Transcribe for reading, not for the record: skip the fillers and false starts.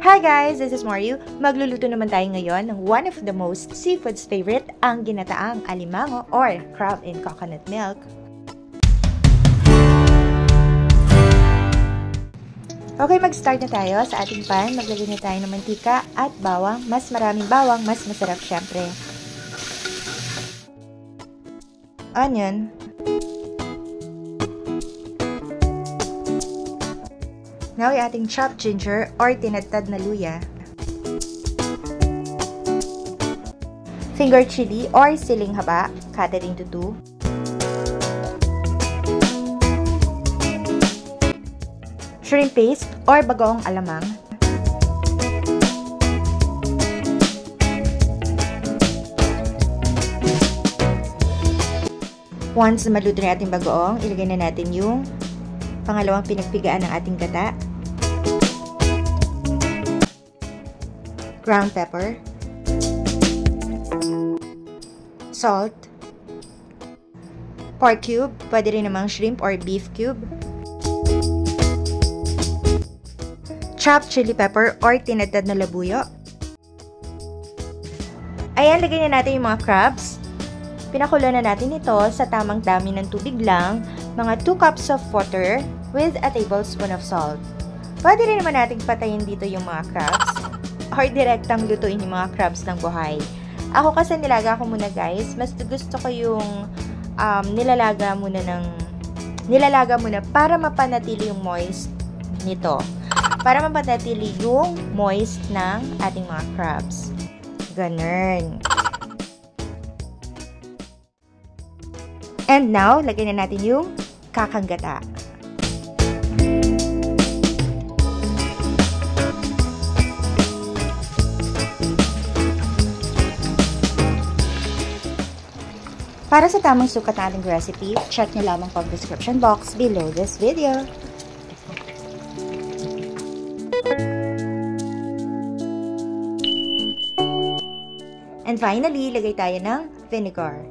Hi guys! This is Mario. Magluluto naman tayo ngayon ng one of the most seafoods favorite, ang ginataang alimango or crab in coconut milk. Okay, mag-start na tayo sa ating pan. Maglagay na tayo ng mantika at bawang. Mas maraming bawang, mas masarap syempre. Onion. Now, yung ating chopped ginger or tinadtad na luya. Finger chili or siling haba, cut it into 2. Shrimp paste or bagoong alamang. Once na maluto na ating bagoong, ilagay na natin yung pangalawang pinagpigaan ng ating gata. Ground pepper. Salt. Pork cube. Pwede rin namang shrimp or beef cube. Chopped chili pepper or tinadtad na labuyo. Ayan, lagay na natin yung mga crabs. Pinakulo na natin ito sa tamang dami ng tubig lang. Mga 2 cups of water with a tablespoon of salt. Pwede rin naman natin patayin dito yung mga crabs or direktang lutuin yung mga crabs ng buhay. Ako kasi nilaga ko muna guys. Mas gusto ko yung nilalaga muna para mapanatili yung moist nito. Para mapanatili yung moist ng ating mga crabs. Ganun. And now, lagay na natin yung kakanggata. Para sa tamang sukat ng ating recipe, check nyo lamang po ang description box below this video. And finally, lagay tayo ng vinegar.